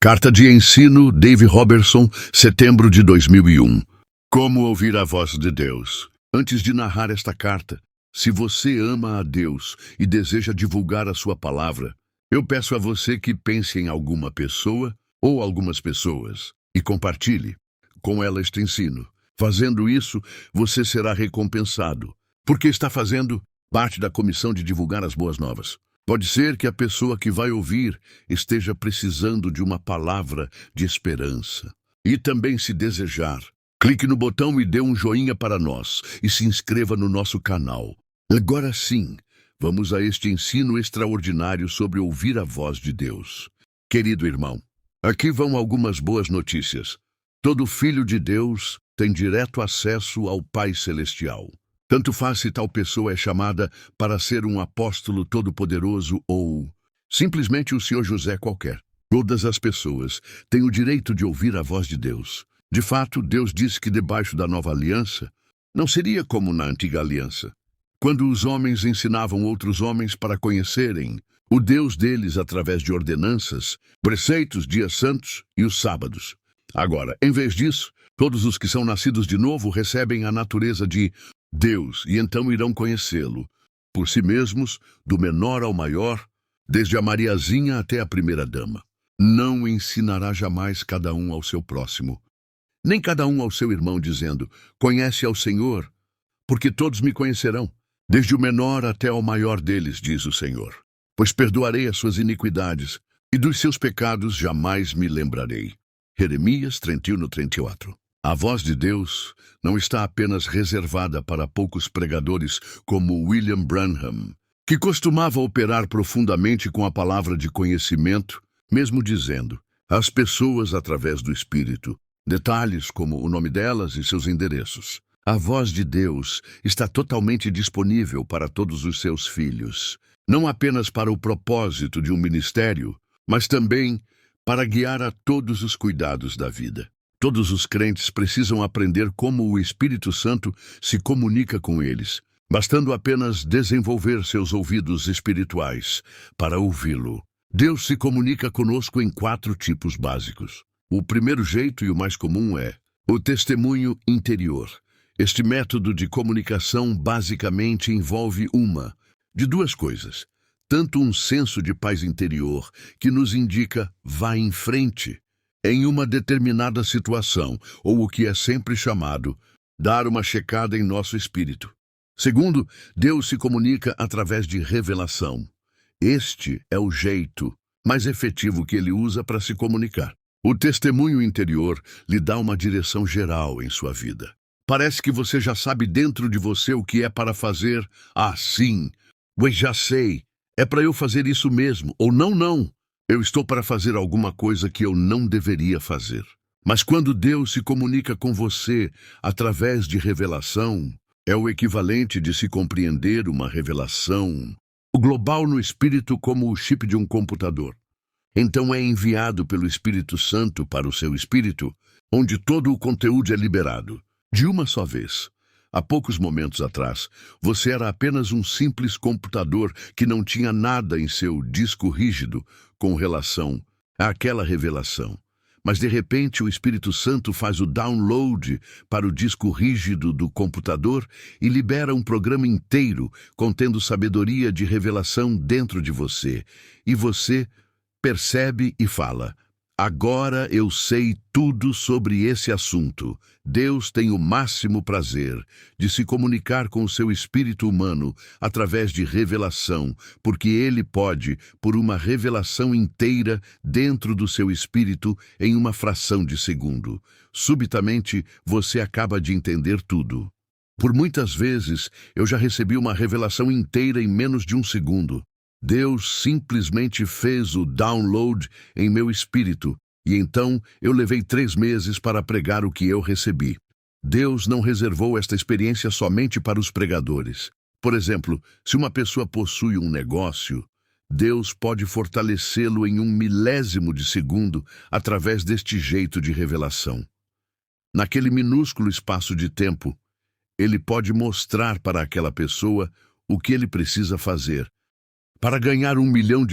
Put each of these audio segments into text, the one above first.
Carta de ensino, Dave Robertson, setembro de 2001. Como ouvir a voz de Deus? Antes de narrar esta carta, se você ama a Deus e deseja divulgar a sua palavra, eu peço a você que pense em alguma pessoa ou algumas pessoas e compartilhe com ela este ensino. Fazendo isso, você será recompensado, porque está fazendo parte da comissão de divulgar as boas novas. Pode ser que a pessoa que vai ouvir esteja precisando de uma palavra de esperança. E também, se desejar, clique no botão e dê um joinha para nós e se inscreva no nosso canal. Agora sim, vamos a este ensino extraordinário sobre ouvir a voz de Deus. Querido irmão, aqui vão algumas boas notícias. Todo filho de Deus tem direto acesso ao Pai Celestial. Tanto faz se tal pessoa é chamada para ser um apóstolo todo-poderoso ou simplesmente o Senhor José qualquer. Todas as pessoas têm o direito de ouvir a voz de Deus. De fato, Deus disse que debaixo da nova aliança não seria como na antiga aliança, quando os homens ensinavam outros homens para conhecerem o Deus deles através de ordenanças, preceitos, dias santos e os sábados. Agora, em vez disso, todos os que são nascidos de novo recebem a natureza de Deus, e então irão conhecê-lo, por si mesmos, do menor ao maior, desde a Mariazinha até a primeira-dama. Não ensinará jamais cada um ao seu próximo, nem cada um ao seu irmão, dizendo, conhece ao Senhor, porque todos me conhecerão, desde o menor até ao maior deles, diz o Senhor. Pois perdoarei as suas iniquidades, e dos seus pecados jamais me lembrarei. Jeremias 31:34. A voz de Deus não está apenas reservada para poucos pregadores como William Branham, que costumava operar profundamente com a palavra de conhecimento, mesmo dizendo às pessoas através do Espírito, detalhes como o nome delas e seus endereços. A voz de Deus está totalmente disponível para todos os seus filhos, não apenas para o propósito de um ministério, mas também para guiar a todos os cuidados da vida. Todos os crentes precisam aprender como o Espírito Santo se comunica com eles, bastando apenas desenvolver seus ouvidos espirituais para ouvi-lo. Deus se comunica conosco em 4 tipos básicos. O primeiro jeito e o mais comum é o testemunho interior. Este método de comunicação basicamente envolve uma de 2 coisas. Tanto um senso de paz interior que nos indica vá em frente em uma determinada situação, ou o que é sempre chamado, dar uma checada em nosso espírito. Segundo, Deus se comunica através de revelação. Este é o jeito mais efetivo que ele usa para se comunicar. O testemunho interior lhe dá uma direção geral em sua vida. Parece que você já sabe dentro de você o que é para fazer. Ah, sim, pois já sei, é para eu fazer isso mesmo, ou não. Eu estou para fazer alguma coisa que eu não deveria fazer. Mas quando Deus se comunica com você através de revelação, é o equivalente de se compreender uma revelação global no espírito como o chip de um computador. Então é enviado pelo Espírito Santo para o seu espírito, onde todo o conteúdo é liberado, de uma só vez. Há poucos momentos atrás, você era apenas um simples computador que não tinha nada em seu disco rígido com relação àquela revelação. Mas, de repente, o Espírito Santo faz o download para o disco rígido do computador e libera um programa inteiro contendo sabedoria de revelação dentro de você. E você percebe e fala, agora eu sei tudo sobre esse assunto. Deus tem o máximo prazer de se comunicar com o seu espírito humano através de revelação, porque ele pode, por uma revelação inteira dentro do seu espírito em uma fração de segundo. Subitamente, você acaba de entender tudo. Por muitas vezes, eu já recebi uma revelação inteira em menos de 1 segundo. Deus simplesmente fez o download em meu espírito, e então eu levei 3 meses para pregar o que eu recebi. Deus não reservou esta experiência somente para os pregadores. Por exemplo, se uma pessoa possui um negócio, Deus pode fortalecê-lo em 1 milésimo de segundo através deste jeito de revelação. Naquele minúsculo espaço de tempo, Ele pode mostrar para aquela pessoa o que ele precisa fazer para ganhar $1 milhão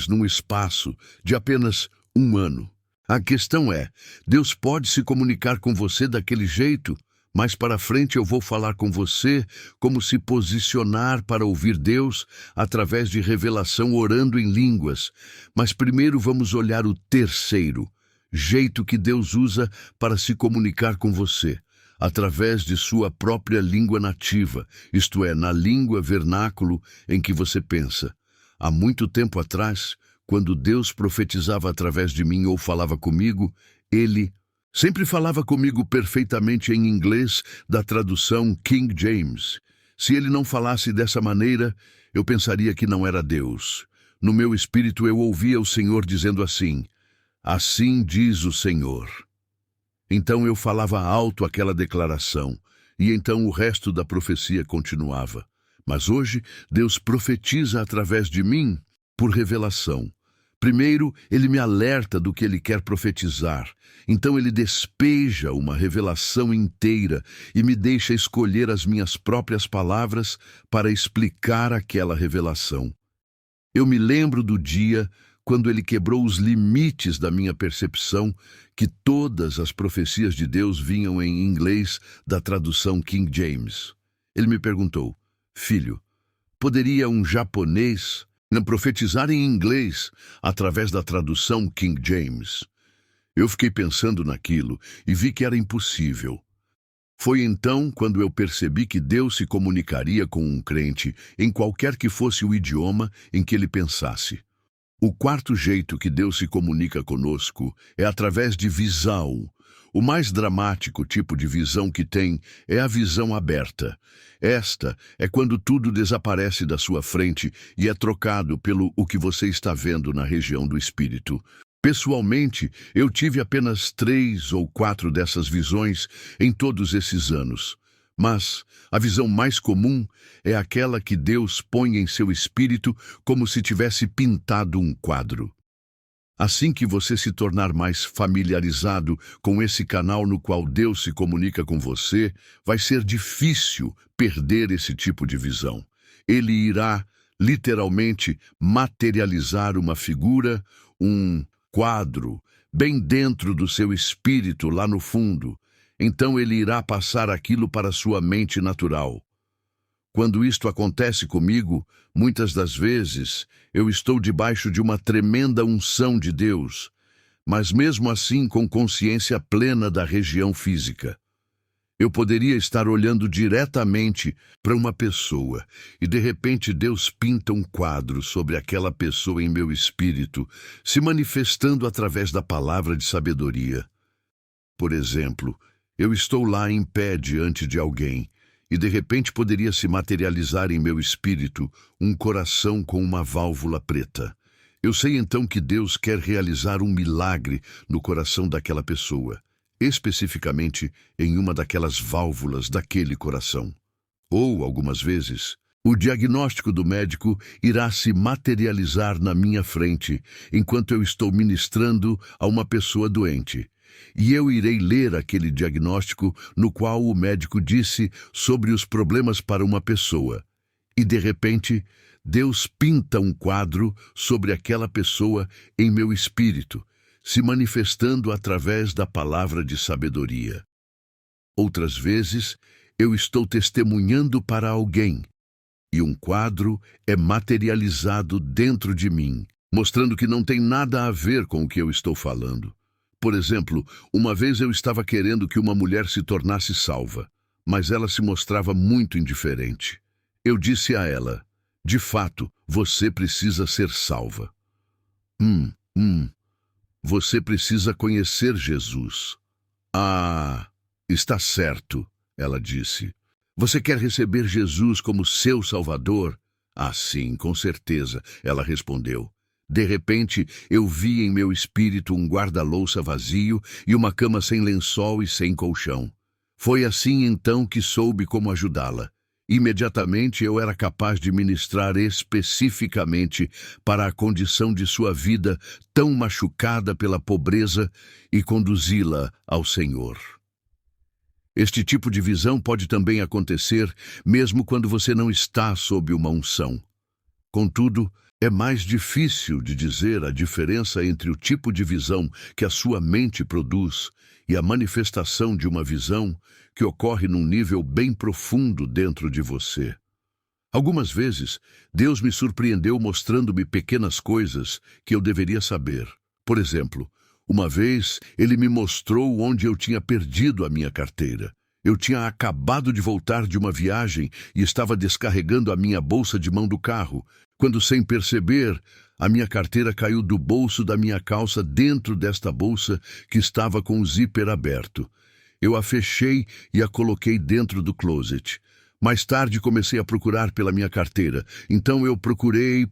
num espaço de apenas 1 ano. A questão é, Deus pode se comunicar com você daquele jeito? Mais para frente eu vou falar com você como se posicionar para ouvir Deus através de revelação orando em línguas. Mas primeiro vamos olhar o terceiro jeito que Deus usa para se comunicar com você, através de sua própria língua nativa, isto é, na língua vernáculo em que você pensa. Há muito tempo atrás, quando Deus profetizava através de mim ou falava comigo, Ele sempre falava comigo perfeitamente em inglês da tradução King James. Se ele não falasse dessa maneira, eu pensaria que não era Deus. No meu espírito eu ouvia o Senhor dizendo assim: "Assim diz o Senhor." Então eu falava alto aquela declaração, e então o resto da profecia continuava. Mas hoje Deus profetiza através de mim por revelação. Primeiro, ele me alerta do que ele quer profetizar. Então ele despeja uma revelação inteira e me deixa escolher as minhas próprias palavras para explicar aquela revelação. Eu me lembro do dia quando ele quebrou os limites da minha percepção que todas as profecias de Deus vinham em inglês da tradução King James. Ele me perguntou: "Filho, poderia um japonês não profetizar em inglês através da tradução King James?" Eu fiquei pensando naquilo e vi que era impossível. Foi então quando eu percebi que Deus se comunicaria com um crente em qualquer que fosse o idioma em que ele pensasse. O quarto jeito que Deus se comunica conosco é através de visão. O mais dramático tipo de visão que tem é a visão aberta. Esta é quando tudo desaparece da sua frente e é trocado pelo o que você está vendo na região do espírito. Pessoalmente, eu tive apenas 3 ou 4 dessas visões em todos esses anos. Mas a visão mais comum é aquela que Deus põe em seu espírito como se tivesse pintado um quadro. Assim que você se tornar mais familiarizado com esse canal no qual Deus se comunica com você, vai ser difícil perder esse tipo de visão. Ele irá, literalmente, materializar uma figura, um quadro, bem dentro do seu espírito, lá no fundo. Então ele irá passar aquilo para sua mente natural. Quando isto acontece comigo, muitas das vezes, eu estou debaixo de uma tremenda unção de Deus, mas mesmo assim com consciência plena da região física. Eu poderia estar olhando diretamente para uma pessoa e de repente Deus pinta um quadro sobre aquela pessoa em meu espírito, se manifestando através da palavra de sabedoria. Por exemplo, eu estou lá em pé diante de alguém e de repente poderia se materializar em meu espírito um coração com uma válvula preta. Eu sei então que Deus quer realizar um milagre no coração daquela pessoa, especificamente em uma daquelas válvulas daquele coração. Ou, algumas vezes, o diagnóstico do médico irá se materializar na minha frente enquanto eu estou ministrando a uma pessoa doente. E eu irei ler aquele diagnóstico no qual o médico disse sobre os problemas para uma pessoa. E, de repente, Deus pinta um quadro sobre aquela pessoa em meu espírito, se manifestando através da palavra de sabedoria. Outras vezes, eu estou testemunhando para alguém, e um quadro é materializado dentro de mim, mostrando que não tem nada a ver com o que eu estou falando. Por exemplo, uma vez eu estava querendo que uma mulher se tornasse salva, mas ela se mostrava muito indiferente. Eu disse a ela: "De fato, você precisa ser salva. Você precisa conhecer Jesus." "Ah, está certo," ela disse. "Você quer receber Jesus como seu Salvador?" "Ah, sim, com certeza," ela respondeu. De repente, eu vi em meu espírito um guarda-louça vazio e uma cama sem lençol e sem colchão. Foi assim então que soube como ajudá-la. Imediatamente eu era capaz de ministrar especificamente para a condição de sua vida tão machucada pela pobreza e conduzi-la ao Senhor. Este tipo de visão pode também acontecer mesmo quando você não está sob uma unção. Contudo, É mais difícil de dizer a diferença entre o tipo de visão que a sua mente produz e a manifestação de uma visão que ocorre num nível bem profundo dentro de você. Algumas vezes, Deus me surpreendeu mostrando-me pequenas coisas que eu deveria saber. Por exemplo, uma vez ele me mostrou onde eu tinha perdido a minha carteira. Eu tinha acabado de voltar de uma viagem e estava descarregando a minha bolsa de mão do carro, quando, sem perceber, a minha carteira caiu do bolso da minha calça dentro desta bolsa que estava com o zíper aberto. Eu a fechei e a coloquei dentro do closet. Mais tarde comecei a procurar pela minha carteira. Então eu procurei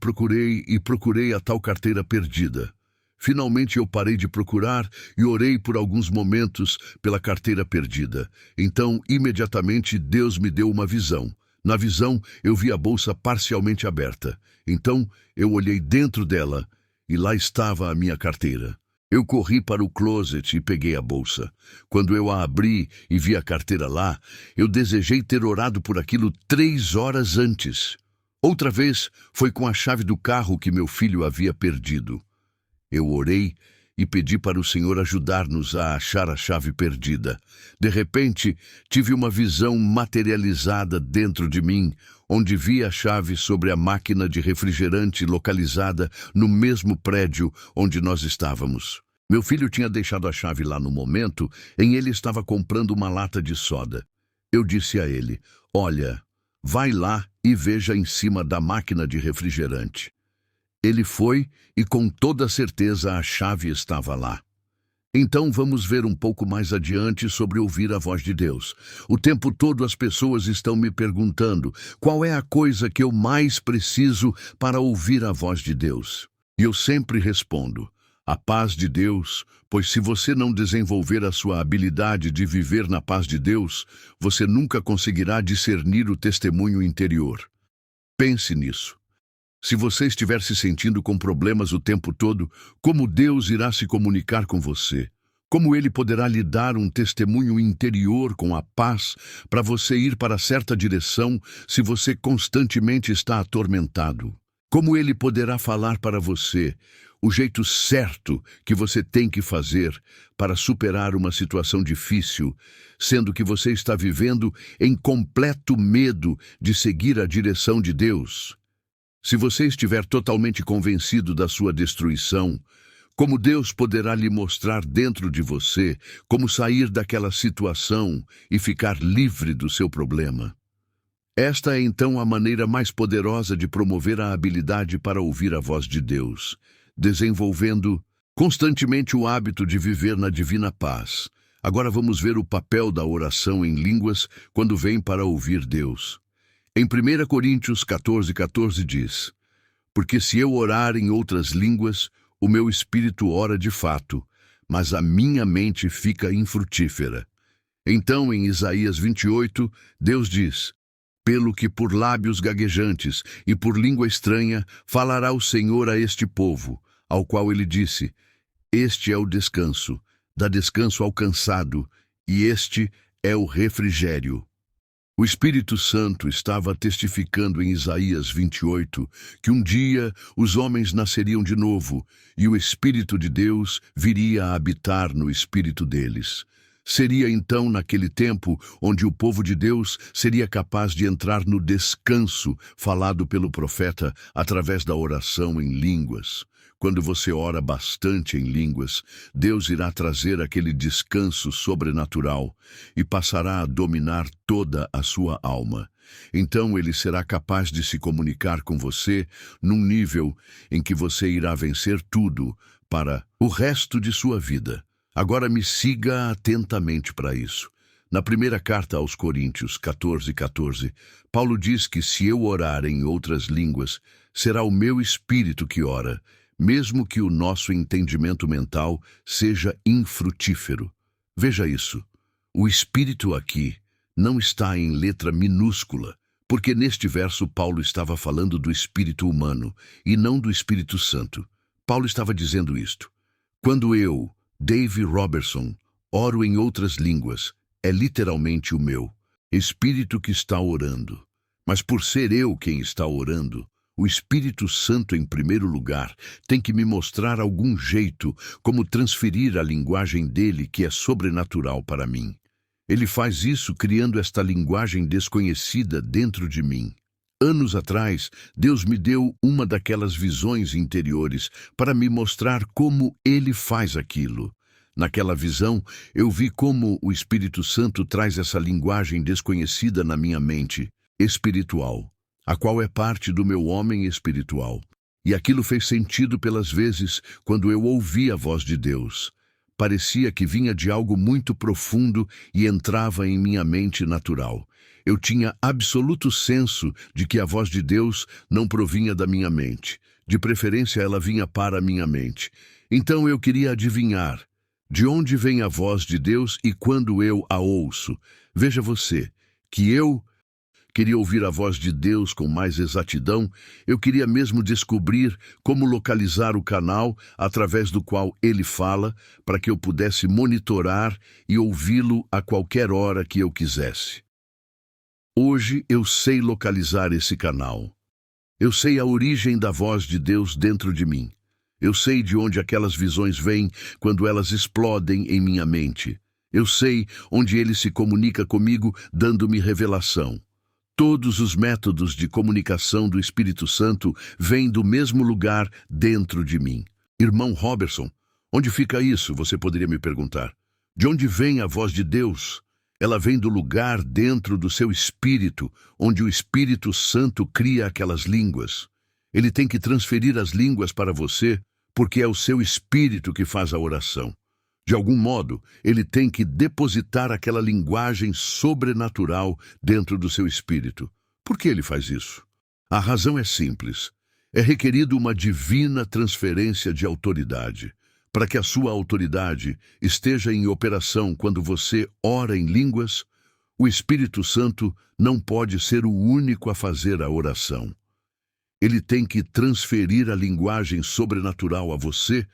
a tal carteira perdida. Finalmente eu parei de procurar e orei por alguns momentos pela carteira perdida. Então, imediatamente, Deus me deu uma visão. Na visão, eu vi a bolsa parcialmente aberta. Então, eu olhei dentro dela e lá estava a minha carteira. Eu corri para o closet e peguei a bolsa. Quando eu a abri e vi a carteira lá, eu desejei ter orado por aquilo 3 horas antes. Outra vez, foi com a chave do carro que meu filho havia perdido. Eu orei e pedi para o Senhor ajudar-nos a achar a chave perdida. De repente, tive uma visão materializada dentro de mim, onde vi a chave sobre a máquina de refrigerante localizada no mesmo prédio onde nós estávamos. Meu filho tinha deixado a chave lá no momento em que ele estava comprando uma lata de soda. Eu disse a ele: "Olha, vai lá e veja em cima da máquina de refrigerante." Ele foi e com toda certeza a chave estava lá. Então vamos ver um pouco mais adiante sobre ouvir a voz de Deus. O tempo todo as pessoas estão me perguntando qual é a coisa que eu mais preciso para ouvir a voz de Deus. E eu sempre respondo: a paz de Deus, pois se você não desenvolver a sua habilidade de viver na paz de Deus, você nunca conseguirá discernir o testemunho interior. Pense nisso. Se você estiver se sentindo com problemas o tempo todo, como Deus irá se comunicar com você? Como Ele poderá lhe dar um testemunho interior com a paz para você ir para certa direção se você constantemente está atormentado? Como Ele poderá falar para você o jeito certo que você tem que fazer para superar uma situação difícil, sendo que você está vivendo em completo medo de seguir a direção de Deus? Se você estiver totalmente convencido da sua destruição, como Deus poderá lhe mostrar dentro de você como sair daquela situação e ficar livre do seu problema? Esta é então a maneira mais poderosa de promover a habilidade para ouvir a voz de Deus, desenvolvendo constantemente o hábito de viver na divina paz. Agora vamos ver o papel da oração em línguas quando vem para ouvir Deus. Em 1 Coríntios 14:14 diz: "Porque se eu orar em outras línguas, o meu espírito ora de fato, mas a minha mente fica infrutífera." Então, em Isaías 28, Deus diz: "Pelo que por lábios gaguejantes e por língua estranha falará o Senhor a este povo, ao qual ele disse: Este é o descanso, dá descanso ao cansado, e este é o refrigério." O Espírito Santo estava testificando em Isaías 28 que um dia os homens nasceriam de novo e o Espírito de Deus viria a habitar no espírito deles. Seria então naquele tempo onde o povo de Deus seria capaz de entrar no descanso falado pelo profeta através da oração em línguas. Quando você ora bastante em línguas, Deus irá trazer aquele descanso sobrenatural e passará a dominar toda a sua alma. Então ele será capaz de se comunicar com você num nível em que você irá vencer tudo para o resto de sua vida. Agora me siga atentamente para isso. Na primeira carta aos Coríntios 14:14, Paulo diz que se eu orar em outras línguas, será o meu espírito que ora, mesmo que o nosso entendimento mental seja infrutífero. Veja isso. O espírito aqui não está em letra minúscula, porque neste verso Paulo estava falando do espírito humano e não do Espírito Santo. Paulo estava dizendo isto: quando eu, Dave Robertson, oro em outras línguas, é literalmente o meu espírito que está orando. Mas por ser eu quem está orando, O Espírito Santo, em primeiro lugar, tem que me mostrar algum jeito como transferir a linguagem dele, que é sobrenatural para mim. Ele faz isso criando esta linguagem desconhecida dentro de mim. Anos atrás, Deus me deu uma daquelas visões interiores para me mostrar como Ele faz aquilo. Naquela visão, eu vi como o Espírito Santo traz essa linguagem desconhecida na minha mente espiritual, a qual é parte do meu homem espiritual. E aquilo fez sentido pelas vezes quando eu ouvi a voz de Deus. Parecia que vinha de algo muito profundo e entrava em minha mente natural. Eu tinha absoluto senso de que a voz de Deus não provinha da minha mente. De preferência, ela vinha para a minha mente. Então eu queria adivinhar de onde vem a voz de Deus e quando eu a ouço. Veja você, que eu queria ouvir a voz de Deus com mais exatidão. Eu queria mesmo descobrir como localizar o canal através do qual ele fala, para que eu pudesse monitorar e ouvi-lo a qualquer hora que eu quisesse. Hoje eu sei localizar esse canal. Eu sei a origem da voz de Deus dentro de mim. Eu sei de onde aquelas visões vêm quando elas explodem em minha mente. Eu sei onde ele se comunica comigo, dando-me revelação. Todos os métodos de comunicação do Espírito Santo vêm do mesmo lugar dentro de mim. Irmão Robertson, onde fica isso? Você poderia me perguntar. De onde vem a voz de Deus? Ela vem do lugar dentro do seu espírito, onde o Espírito Santo cria aquelas línguas. Ele tem que transferir as línguas para você, porque é o seu espírito que faz a oração. De algum modo, ele tem que depositar aquela linguagem sobrenatural dentro do seu espírito. Por que ele faz isso? A razão é simples. É requerido uma divina transferência de autoridade. Para que a sua autoridade esteja em operação quando você ora em línguas, o Espírito Santo não pode ser o único a fazer a oração. Ele tem que transferir a linguagem sobrenatural a você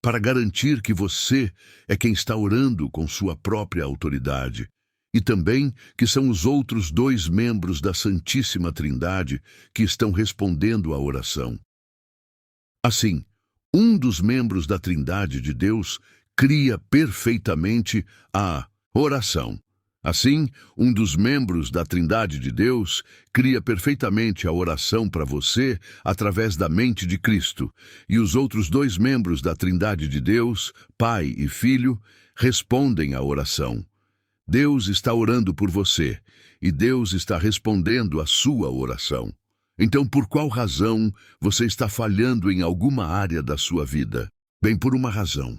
para garantir que você é quem está orando com sua própria autoridade, e também que são os outros 2 membros da Santíssima Trindade que estão respondendo à oração. Assim, um dos membros da Trindade de Deus cria perfeitamente a oração. Assim, um dos membros da Trindade de Deus cria perfeitamente a oração para você através da mente de Cristo, e os outros 2 membros da Trindade de Deus, Pai e Filho, respondem à oração. Deus está orando por você, e Deus está respondendo à sua oração. Então, por qual razão você está falhando em alguma área da sua vida? Bem, por uma razão.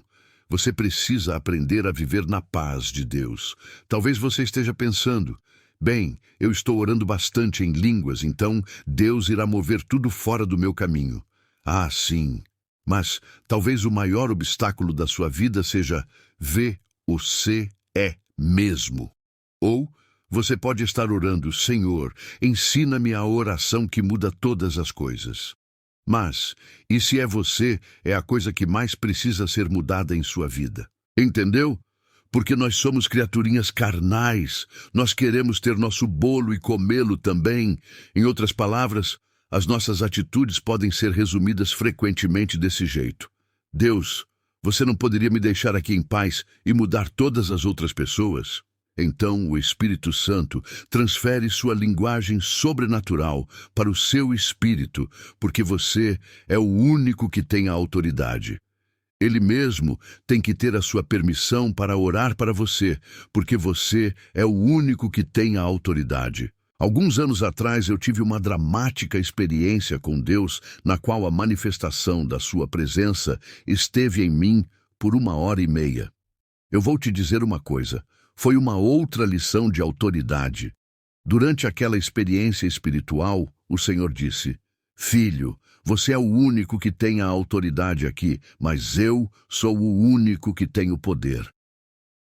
Você precisa aprender a viver na paz de Deus. Talvez você esteja pensando, bem, eu estou orando bastante em línguas, então Deus irá mover tudo fora do meu caminho. Ah, sim. Mas talvez o maior obstáculo da sua vida seja você é mesmo. Ou você pode estar orando, Senhor, ensina-me a oração que muda todas as coisas. Mas, e se é você, é a coisa que mais precisa ser mudada em sua vida. Entendeu? Porque nós somos criaturinhas carnais, nós queremos ter nosso bolo e comê-lo também. Em outras palavras, as nossas atitudes podem ser resumidas frequentemente desse jeito. Deus, você não poderia me deixar aqui em paz e mudar todas as outras pessoas? Então o Espírito Santo transfere sua linguagem sobrenatural para o seu espírito, porque você é o único que tem a autoridade. Ele mesmo tem que ter a sua permissão para orar para você, porque você é o único que tem a autoridade. Alguns anos atrás eu tive uma dramática experiência com Deus, na qual a manifestação da sua presença esteve em mim por 1h30. Eu vou te dizer uma coisa. Foi uma outra lição de autoridade. Durante aquela experiência espiritual, o Senhor disse, Filho, você é o único que tem a autoridade aqui, mas eu sou o único que tem o poder.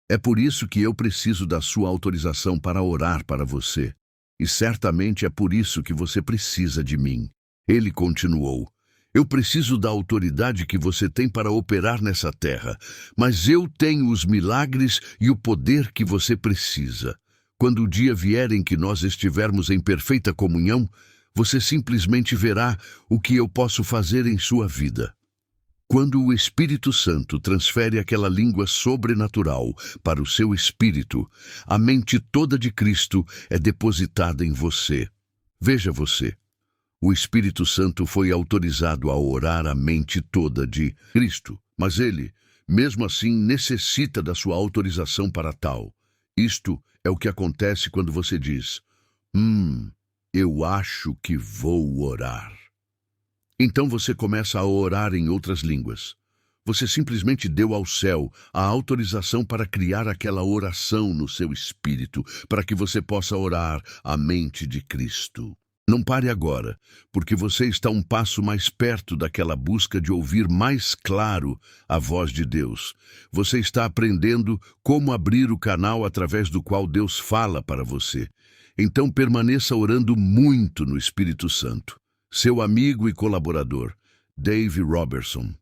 É por isso que eu preciso da sua autorização para orar para você. E certamente é por isso que você precisa de mim. Ele continuou, eu preciso da autoridade que você tem para operar nessa terra, mas eu tenho os milagres e o poder que você precisa. Quando o dia vier em que nós estivermos em perfeita comunhão, Você simplesmente verá o que eu posso fazer em sua vida. Quando o Espírito Santo transfere aquela língua sobrenatural para o seu espírito, a mente toda de Cristo é depositada em você. Veja você. O Espírito Santo foi autorizado a orar a mente toda de Cristo, mas ele, mesmo assim, necessita da sua autorização para tal. Isto é o que acontece quando você diz: eu acho que vou orar. Então você começa a orar em outras línguas. Você simplesmente deu ao céu a autorização para criar aquela oração no seu espírito, para que você possa orar a mente de Cristo. Não pare agora, porque você está um passo mais perto daquela busca de ouvir mais claro a voz de Deus. Você está aprendendo como abrir o canal através do qual Deus fala para você. Então permaneça orando muito no Espírito Santo. Seu amigo e colaborador, Dave Robertson.